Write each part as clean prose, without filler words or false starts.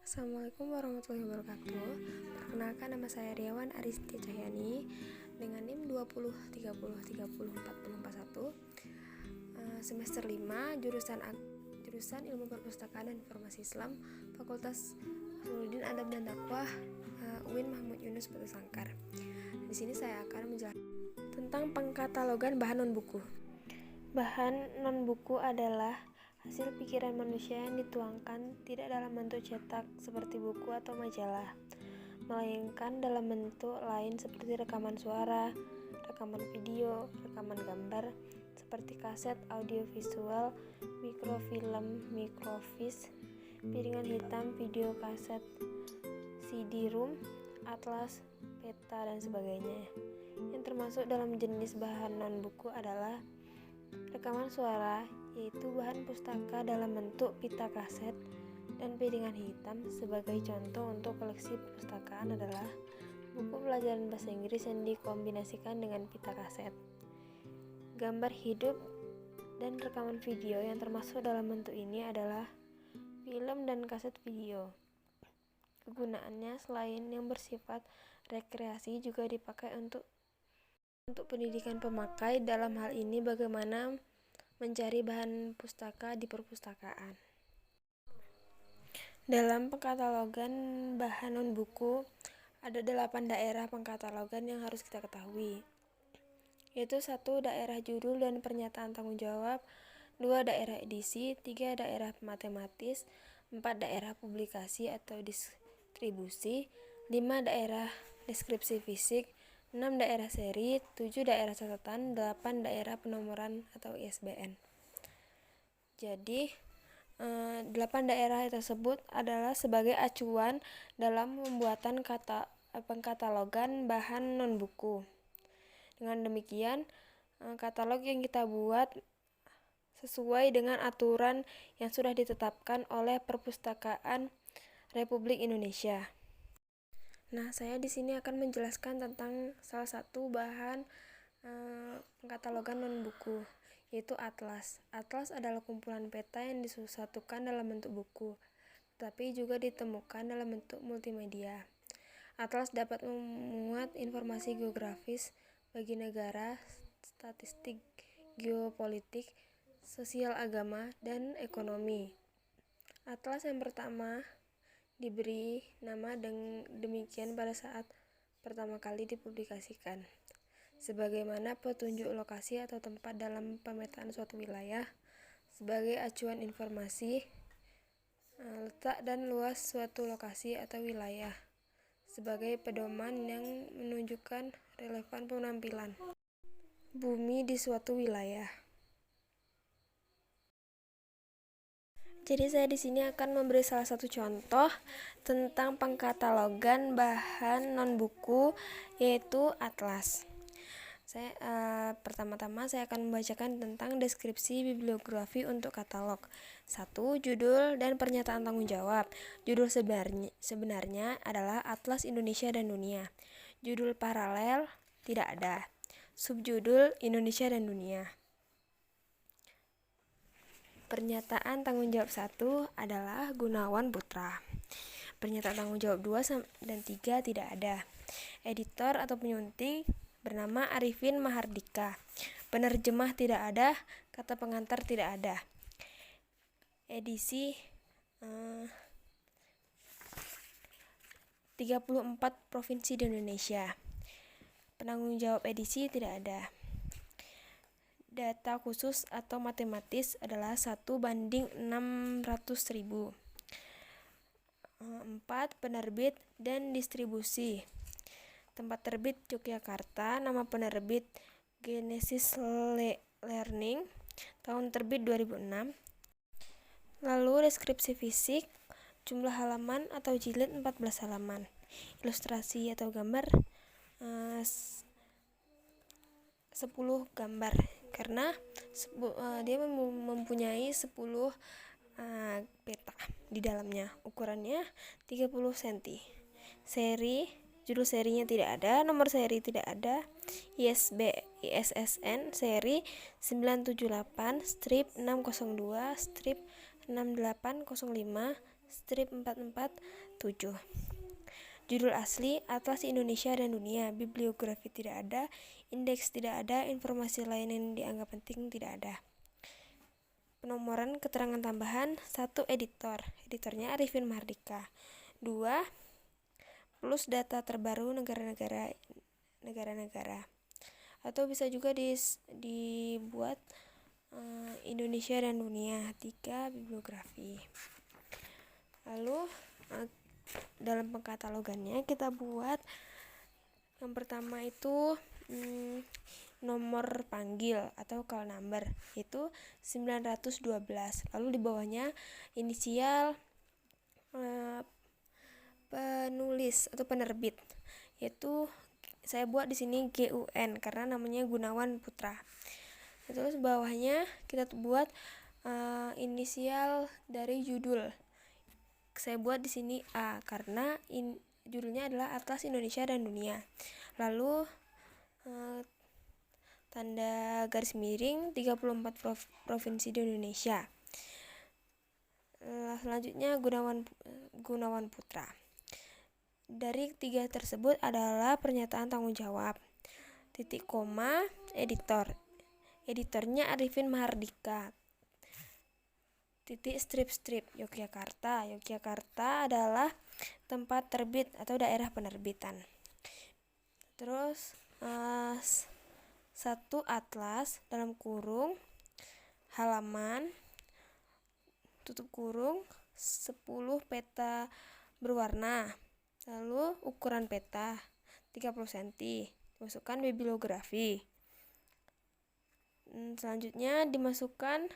Assalamualaikum warahmatullahi wabarakatuh. Perkenalkan, nama saya Riawan Aristia Cahyani dengan NIM 2030303041, semester 5, jurusan Ilmu Perpustakaan dan Informasi Islam, Fakultas Usuluddin Adab dan Dakwah, UIN Mahmud Yunus Batu Sangkar. Di sini saya akan menjelaskan tentang pengkatalogan bahan non-buku. Bahan non-buku adalah hasil pikiran manusia yang dituangkan tidak dalam bentuk cetak seperti buku atau majalah, melainkan dalam bentuk lain seperti rekaman suara, rekaman video, rekaman gambar seperti kaset audiovisual, mikrofilm, mikrofis, piringan hitam, video kaset, CD-ROM, atlas, peta, dan sebagainya. Yang termasuk dalam jenis bahan non-buku adalah rekaman suara, yaitu bahan pustaka dalam bentuk pita kaset dan piringan hitam. Sebagai contoh untuk koleksi perpustakaan adalah buku pelajaran bahasa Inggris yang dikombinasikan dengan pita kaset. Gambar hidup dan rekaman video yang termasuk dalam bentuk ini adalah film dan kaset video. Kegunaannya selain yang bersifat rekreasi juga dipakai untuk pendidikan pemakai, dalam hal ini bagaimana mencari bahan pustaka di perpustakaan. Dalam pengkatalogan bahan non-buku, ada 8 daerah pengkatalogan yang harus kita ketahui, yaitu 1 daerah judul dan pernyataan tanggung jawab, 2 daerah edisi, 3 daerah matematis, 4 daerah publikasi atau distribusi, 5 daerah deskripsi fisik, 6 daerah seri, 7 daerah catatan, 8 daerah penomoran atau ISBN. Jadi 8 daerah tersebut adalah sebagai acuan dalam pembuatan pengkatalogan bahan non-buku. Dengan demikian, katalog yang kita buat sesuai dengan aturan yang sudah ditetapkan oleh Perpustakaan Republik Indonesia. Nah, saya di sini akan menjelaskan tentang salah satu bahan pengkatalogan non-buku, yaitu atlas. Atlas adalah kumpulan peta yang disatukan dalam bentuk buku, tapi juga ditemukan dalam bentuk multimedia. Atlas dapat memuat informasi geografis bagi negara, statistik, geopolitik, sosial, agama, dan ekonomi. Atlas yang pertama diberi nama demikian pada saat pertama kali dipublikasikan, sebagaimana petunjuk lokasi atau tempat dalam pemetaan suatu wilayah, sebagai acuan informasi letak dan luas suatu lokasi atau wilayah, sebagai pedoman yang menunjukkan relevan penampilan bumi di suatu wilayah. Jadi saya di sini akan memberi salah satu contoh tentang pengkatalogan bahan non-buku, yaitu atlas. Pertama-tama saya akan membacakan tentang deskripsi bibliografi untuk katalog. 1. Judul dan pernyataan tanggung jawab. Judul sebenarnya adalah Atlas Indonesia dan Dunia. Judul paralel tidak ada. Subjudul Indonesia dan Dunia. Pernyataan tanggung jawab 1 adalah Gunawan Putra. Pernyataan tanggung jawab 2 dan 3 tidak ada. Editor atau penyunting bernama Arifin Mahardika. Penerjemah tidak ada. Kata pengantar tidak ada. Edisi 34 provinsi di Indonesia. Penanggung jawab edisi tidak ada. Data khusus atau matematis adalah 1:600.000. 4. Penerbit dan distribusi. Tempat terbit Yogyakarta. Nama penerbit Genesis Learning. Tahun terbit 2006. Lalu deskripsi fisik, jumlah halaman atau jilid 14 halaman. Ilustrasi atau gambar 10 gambar, karena dia mempunyai 10 peta di dalamnya. Ukurannya 30 cm. Seri, judul serinya tidak ada, nomor seri tidak ada. ISSN seri 978/602/6805 strip 447. Judul asli, Atlas Indonesia dan Dunia. Bibliografi tidak ada, indeks tidak ada, informasi lain yang dianggap penting tidak ada. Penomoran keterangan tambahan. 1. Editor. Editornya Arifin Mahardika. 2. Plus data terbaru negara-negara. Atau bisa juga dibuat Indonesia dan Dunia. 3. Bibliografi. Lalu dalam pengkatalogannya kita buat yang pertama itu nomor panggil atau call number, yaitu 912. Lalu di bawahnya inisial penulis atau penerbit, yaitu saya buat di sini GUN karena namanya Gunawan Putra. Terus bawahnya kita buat inisial dari judul. Saya buat di sini A karena judulnya adalah Atlas Indonesia dan Dunia. Lalu tanda garis miring 34 provinsi di Indonesia. Selanjutnya Gunawan Putra. Dari 3 tersebut adalah pernyataan tanggung jawab. Titik koma editor. Editornya Arifin Mahardika. Titik strip Yogyakarta. Yogyakarta adalah tempat terbit atau daerah penerbitan. Terus 1 atlas dalam kurung halaman tutup kurung 10 peta berwarna. Lalu ukuran peta 30 cm. Masukkan bibliografi. Selanjutnya dimasukkan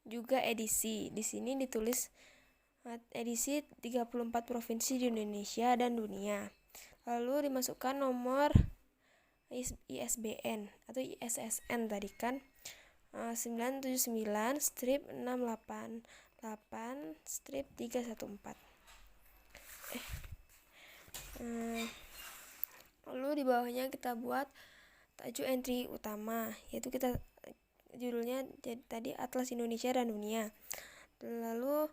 juga edisi. Di sini ditulis edisi 34 provinsi di Indonesia dan dunia. Lalu dimasukkan nomor ISBN atau ISSN tadi kan 979 strip 688 strip 314. Lalu di bawahnya kita buat tajuk entry utama, yaitu kita judulnya tadi Atlas Indonesia dan Dunia. Lalu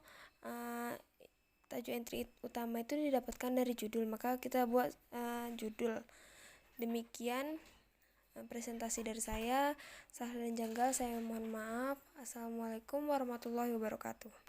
tajuk entry utama itu didapatkan dari judul, maka kita buat judul. Demikian presentasi dari saya. Salah dan janggal saya mohon maaf. Assalamualaikum warahmatullahi wabarakatuh.